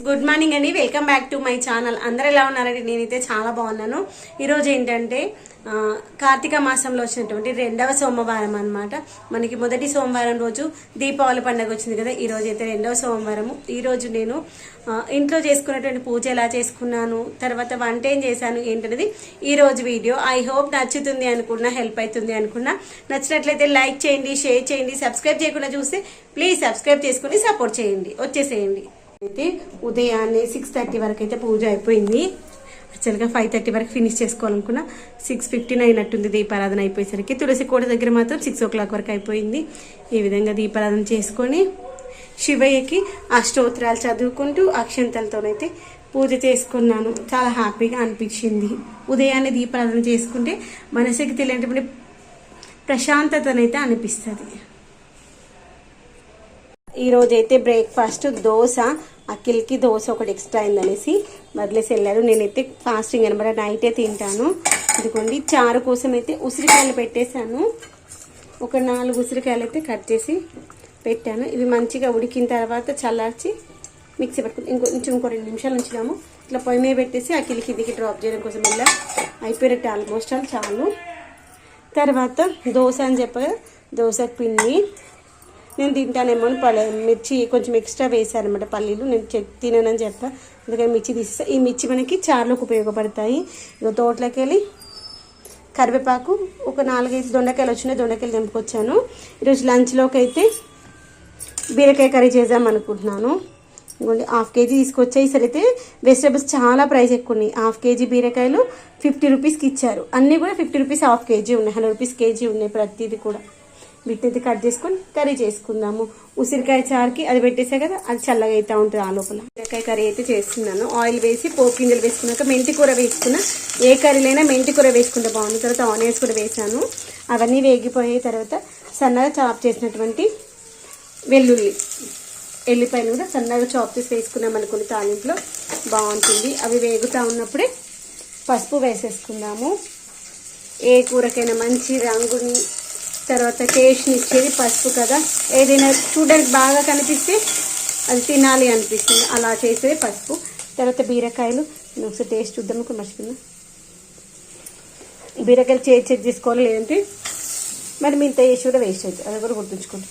Good morning అండి. Welcome back to my channel. అందరూ ఎలా ఉన్నారండి? నేనైతే చాలా బాగున్నాను. ఈరోజు ఏంటంటే కార్తీక మాసంలో వచ్చినటువంటి 2వ సోమవారం అనమాట. మనకి మొదటి సోమవారం రోజు దీపావళి పండుగ వచ్చింది కదా. ఈ రోజు అయితే 2వ సోమవారము. ఈరోజు నేను ఇంట్లో చేసుకున్నటువంటి పూజ ఎలా చేసుకున్నాను, తర్వాత వంట ఏం చేశాను ఏంటనేది ఈరోజు వీడియో. ఐ హోప్ నచ్చుతుంది అనుకున్నా, హెల్ప్ అవుతుంది అనుకున్నా. నచ్చినట్లయితే లైక్ చేయండి, షేర్ చేయండి. సబ్స్క్రైబ్ చేయకుండా చూస్తే ప్లీజ్ సబ్స్క్రైబ్ చేసుకుని సపోర్ట్ చేయండి. వచ్చేసేయండి. అయితే ఉదయాన్నే 6:30 వరకు అయితే పూజ అయిపోయింది. యాక్చువల్గా 5:30 వరకు ఫినిష్ చేసుకోవాలనుకున్నా. 6:15 అయినట్టుంది దీపారాధన అయిపోయేసరికి. తులసి కోట దగ్గర మాత్రం 6 o'clock వరకు అయిపోయింది. ఈ విధంగా దీపారాధన చేసుకొని శివయ్యకి అష్టోత్తరాలు చదువుకుంటూ అక్షంతలతోనైతే పూజ చేసుకున్నాను. చాలా హ్యాపీగా అనిపించింది. ఉదయాన్నే దీపారాధన చేసుకుంటే మనసుకి తెలియనటువంటి ప్రశాంతతనైతే అనిపిస్తుంది. ఈరోజైతే బ్రేక్ఫాస్ట్ దోశ. అఖిల్కి దోశ ఒకటి ఎక్స్ట్రా అయిందనేసి వదిలేసి వెళ్ళారు. నేనైతే ఫాస్టింగ్ అనమాట, నైటే తింటాను. ఇదిగోండి చారు కోసం అయితే ఉసిరికాయలు పెట్టేశాను. ఒక 4 ఉసిరికాయలు అయితే కట్ చేసి పెట్టాను. ఇవి మంచిగా ఉడికిన తర్వాత చల్లార్చి మిక్సీ పట్టుకుని ఇంకో 2 నిమిషాలు ఉంచుదాము. ఇట్లా పొయ్యి మీద పెట్టేసి అఖిల్కి దిగి డ్రాప్ చేయడం కోసం వెళ్ళా. అయిపోయినట్టు ఆల్మోస్ట్ చాలు. తర్వాత దోశ అని చెప్పగా దోశ పిండి నేను తింటానేమో అని మిర్చి కొంచెం ఎక్స్ట్రా వేసాను అనమాట. పల్లీలు నేను తిననని చెప్పా, అందుకని మిర్చి తీసేస్తా. ఈ మిర్చి మనకి చారులోకి ఉపయోగపడతాయి. ఇక తోటలోకి వెళ్ళి కరివేపాకు ఒక 4-5 దొండకాయలు వచ్చినాయి, దొండకాయలు తెంపుకొచ్చాను. ఈరోజు లంచ్లోకి అయితే బీరకాయ కర్రీ చేద్దాం అనుకుంటున్నాను. ఇంకోండి 1/2 kg తీసుకొచ్చాయి. ఈసారి అయితే వెజిటేబుల్స్ చాలా ప్రైస్ ఎక్కువ ఉన్నాయి. 1/2 kg బీరకాయలు 50 రూపీస్కి ఇచ్చారు. అన్నీ కూడా 50 రూపీస్ 1/2 kg ఉన్నాయి, 100 రూపీస్ కేజీ ఉన్నాయి ప్రతిదీ కూడా. వీటిని కట్ చేసుకొని కర్రీ చేసుకుందాము. ఉసిరికాయ చారుకి అది పెట్టేసా కదా, అది చల్లగా అవుతూ ఉంటుంది. ఆ లోపల బీరకాయ కర్రీ అయితే చేస్తున్నాను. ఆయిల్ వేసి పోపు గింజలు వేసుకున్నాక మెంతి కూర వేసుకున్నా. ఏ కర్రీలైనా మెంతి కూర వేసుకుంటే బాగుంది. తర్వాత ఆనియన్స్ కూడా వేసాను. అవన్నీ వేగిపోయిన తర్వాత సన్నగా చాప్ చేసినటువంటి ఎల్లిపాయలు కూడా సన్నగా చాప్ చేసి వేసుకున్నాం అనుకుని తాలింపులో బాగుంటుంది. అవి వేగుతూ ఉన్నప్పుడే పసుపు వేసేసుకుందాము. ఏ కూరకైనా మంచి రంగుని తర్వాత టేస్ట్ని ఇచ్చేది పసుపు కదా. ఏదైనా చూడడానికి బాగా కనిపిస్తే అది తినాలి అనిపిస్తుంది, అలా చేసేది పసుపు. తర్వాత బీరకాయలు నేను ఒకసారి టేస్ట్ చూద్దాం అనుకుని మర్చిపోయినా. బీరకాయలు చెక్ చేసుకోవాలి, లేదంటే మరి మీ ఇంత వేసి కూడా వేస్ట్ అవుతుంది. అది కూడా గుర్తుంచుకోండి.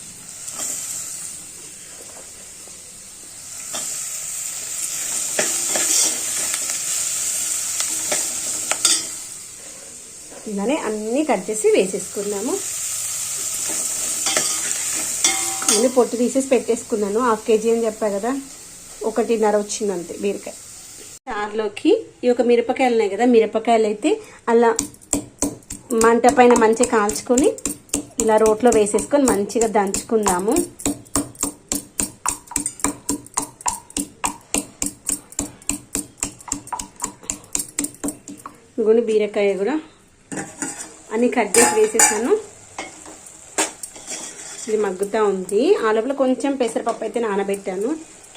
ఇలానే అన్నీ కట్ చేసి వేసేసుకున్నాము. అన్నీ పొట్టు తీసేసి పెట్టేసుకున్నాను. 1/2 kg అని చెప్పా కదా, 1.5 వచ్చింది అంతే బీరకాయ. చారులోకి ఈ ఒక మిరపకాయలు ఉన్నాయి కదా, మిరపకాయలు అయితే అలా మంట పైన మంచిగా కాల్చుకొని ఇలా రోట్లో వేసేసుకొని మంచిగా దంచుకుందాము. ఇంకొన్ని బీరకాయ కూడా అన్నీ కట్ చేసి వేసేసాను. ఇది మగ్గుతూ ఉంది. ఆ లోపల కొంచెం పెసరపప్పు అయితే నానబెట్టాను.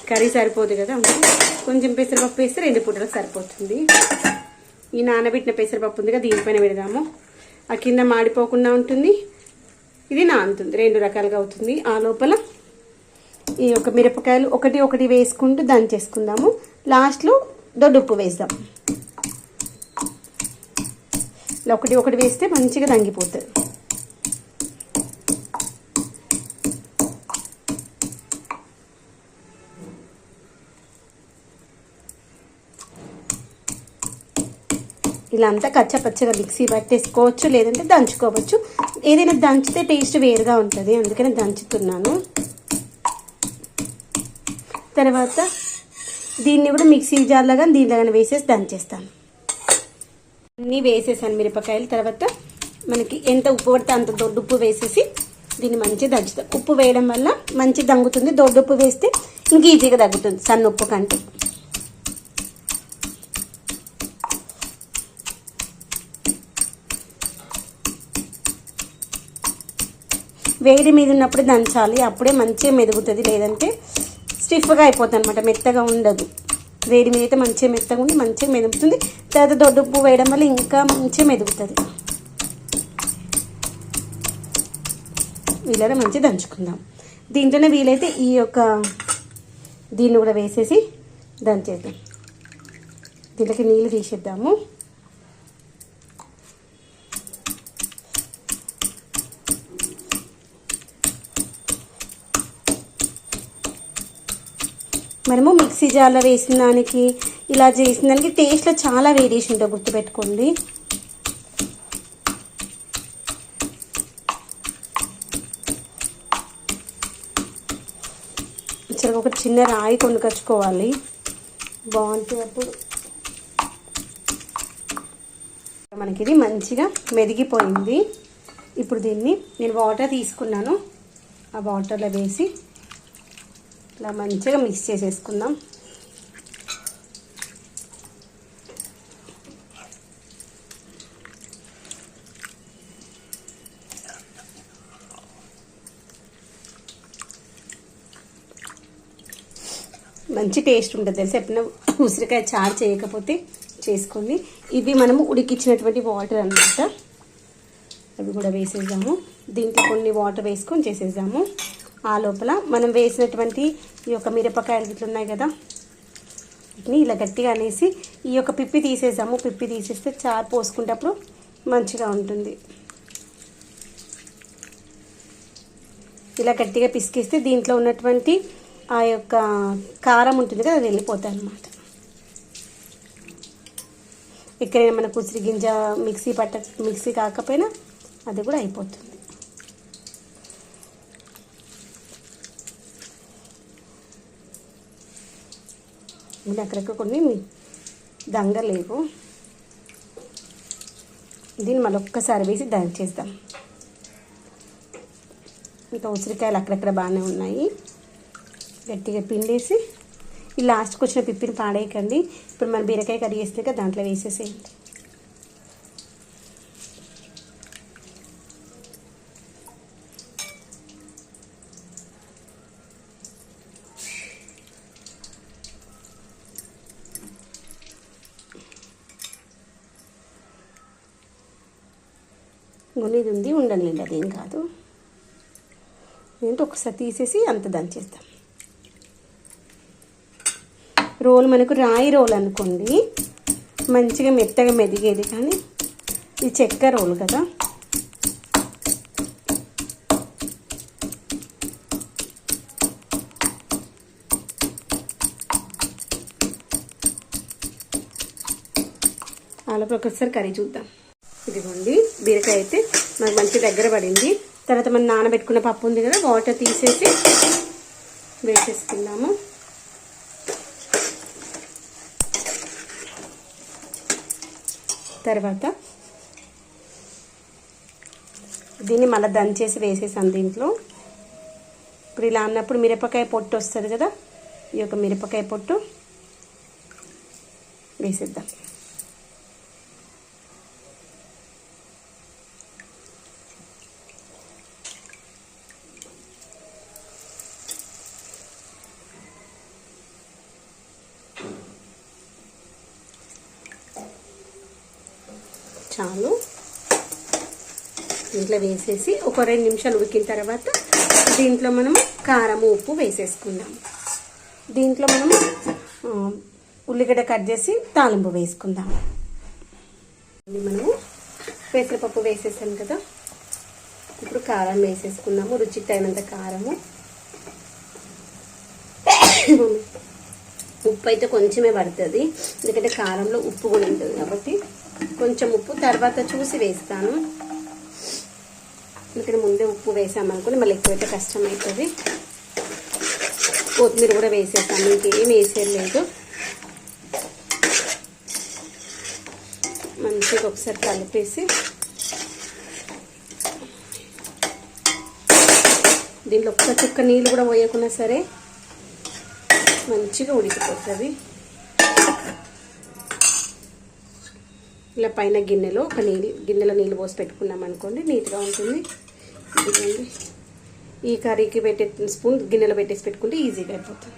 కర్రీ సరిపోదు కదా, కొంచెం పెసరపప్పు వేస్తే 2 పూటలకు సరిపోతుంది. ఈ నానబెట్టిన పెసరపప్పు ఉంది కదా, దీనిపైన పెడదాము. ఆ కింద మాడిపోకుండా ఉంటుంది, ఇది నానుతుంది, 2 రకాలుగా అవుతుంది. ఆ లోపల ఈ ఒక మిరపకాయలు ఒకటి వేసుకుంటూ దంచేసుకుందాము. లాస్ట్లో దొడ్డుప్పు వేద్దాం. ఇలా ఒకటి వేస్తే మంచిగా దంగిపోతుంది. ఇలా అంతా కచ్చపచ్చగా మిక్సీ పట్టేసుకోవచ్చు, లేదంటే దంచుకోవచ్చు. ఏదైనా దంచితే టేస్ట్ వేరుగా ఉంటుంది, అందుకని దంచుతున్నాను. తర్వాత దీన్ని కూడా మిక్సీ జార్లాగా దీనిలాగానే వేసేసి దంచేస్తాను. అన్నీ వేసేసాను మిరపకాయలు. తర్వాత మనకి ఎంత ఉప్పు పడితే అంత దొడ్డుప్పు వేసేసి దీన్ని మంచిగా దంచుతాం. ఉప్పు వేయడం వల్ల మంచి దంగుతుంది. దొడ్డుప్పు వేస్తే ఇంక ఈజీగా తగ్గుతుంది సన్న ఉప్పు కంటే. వేడి మీద ఉన్నప్పుడు దంచాలి, అప్పుడే మంచిగా మెదుగుతుంది. లేదంటే స్టిఫ్గా అయిపోతుంది అనమాట, మెత్తగా ఉండదు. వేడి మీద అయితే మంచిగా మెత్తగా ఉండి మంచిగా మెదుగుతుంది. తర్వాత దొడ్డుప్పు వేయడం వల్ల ఇంకా మంచిగా మెదుగుతుంది. వీలైనా మంచిగా దంచుకుందాం. దీంట్లోనే వీలైతే ఈ యొక్క దీన్ని కూడా వేసేసి దంచేద్దాం. దీంట్లోకి నీళ్ళు తీసేద్దాము. మనము మిక్సీ జార్లో వేసిన దానికి ఇలా చేసిన దానికి టేస్ట్లో చాలా వేరియేషన్ ఉంటుంది, గుర్తుపెట్టుకోండి. సరే, ఒక చిన్న రాయి కొనుకొచ్చుకోవాలి, బాగుంటుంది అప్పుడు. మనకి ఇది మంచిగా మెదిగిపోయింది. ఇప్పుడు దీన్ని నేను వాటర్ తీసుకున్నాను, ఆ వాటర్లో వేసి ఇలా మంచిగా మిక్స్ చేసేసుకుందాం. మంచి టేస్ట్ ఉంటుంది తెలుసా. ఎప్పుడైనా ఉసిరికాయ చారు చేయకపోతే చేసుకోండి. ఇవి మనము ఉడికించినటువంటి వాటర్ అన్నమాట, అవి కూడా వేసేద్దాము. దీంట్లో కొన్ని వాటర్ వేసుకొని చేసేద్దాము. ఆ లోపల మనం వేసినటువంటి ఈ యొక్క మిరపకాయలు ఇట్లా ఉన్నాయి కదా, వీటిని ఇలా గట్టిగా అనేసి ఈ యొక్క పిప్పి తీసేసాము. పిప్పి తీసేస్తే చారు పోసుకునేటప్పుడు మంచిగా ఉంటుంది. ఇలా గట్టిగా పిసికిస్తే దీంట్లో ఉన్నటువంటి ఆ యొక్క కారం ఉంటుంది కదా, అది వెళ్ళిపోతాయి అన్నమాట. ఎక్కడైనా మనకు ఉసిరి గింజ మిక్సీ కాకపోయినా అది కూడా అయిపోతుంది. అక్కడక్కడ కొన్ని దంగలేవు, దీన్ని మళ్ళీ ఒక్కసారి వేసి దంచేద్దాం. ఇంకా ఉసిరికాయలు అక్కడక్కడ బాగానే ఉన్నాయి, గట్టిగా పిండేసి ఈ లాస్ట్కి వచ్చిన పిప్పిని పాడేయకండి. ఇప్పుడు మనం బీరకాయ కర్రీ చేస్తే కదా దాంట్లో వేసేసేయండి. ఇది ఉంది, ఉండలేండి, అదేం కాదు. ఏంటో ఒకసారి తీసేసి అంత దంచేస్తాం. రోల్ మనకు రాయి రోల్ అనుకోండి, మంచిగా మెత్తగా మెదిగేది. కానీ ఇది చెక్క రోల్ కదా, అలాగే ఒకసారి కర్రీ చూద్దాం. ఇదిగోండి, బీరకాయ అయితే మనకు మంచి దగ్గర పడింది. తర్వాత మనం నానబెట్టుకున్న పప్పు ఉంది కదా, వాటర్ తీసేసి వేసేసుకుందాము. తర్వాత దీన్ని మళ్ళీ దంచేసి వేసేసాను దీంట్లో. ఇప్పుడు ఇలా అన్నప్పుడు మిరపకాయ పొట్టు వస్తుంది కదా, ఈ యొక్క మిరపకాయ పొట్టు వేసేద్దాం. చాలు, దీంట్లో వేసేసి ఒక 2 నిమిషాలు ఉడికిన తర్వాత దీంట్లో మనము కారం ఉప్పు వేసేసుకుందాం. దీంట్లో మనము ఉల్లిగడ్డ కట్ చేసి తాలింపు వేసుకుందాం. మనము పెసరపప్పు వేసేసాం కదా, ఇప్పుడు కారం వేసేసుకుందాము. రుచికి తగినంత కారము. ఉప్పు అయితే కొంచెమే పడుతుంది, ఎందుకంటే కారంలో ఉప్పు కూడా ఉంటుంది కాబట్టి కొంచెం ఉప్పు తర్వాత చూసి వేస్తాను. ఎందుకంటే ముందే ఉప్పు వేసామనుకోండి మళ్ళీ ఎక్కువైతే కష్టం అవుతుంది. కొత్తిమీర కూడా వేసేస్తాను, ఇంకేం వేసేయలేదు. మంచిగా ఒకసారి కలిపేసి దీంట్లో ఒక్క చుక్క నీళ్ళు కూడా పోయకున్నా సరే మంచిగా ఉడికిపోతుంది. ఇలా పైన గిన్నెలో గిన్నెలో నీళ్ళు పోసి పెట్టుకున్నాం అనుకోండి, నీట్గా ఉంటుంది. ఇదిగోండి, ఈ కర్రీకి పెట్టే స్పూన్ గిన్నెలో పెట్టేసి పెట్టుకుంటే ఈజీగా అయిపోతుంది.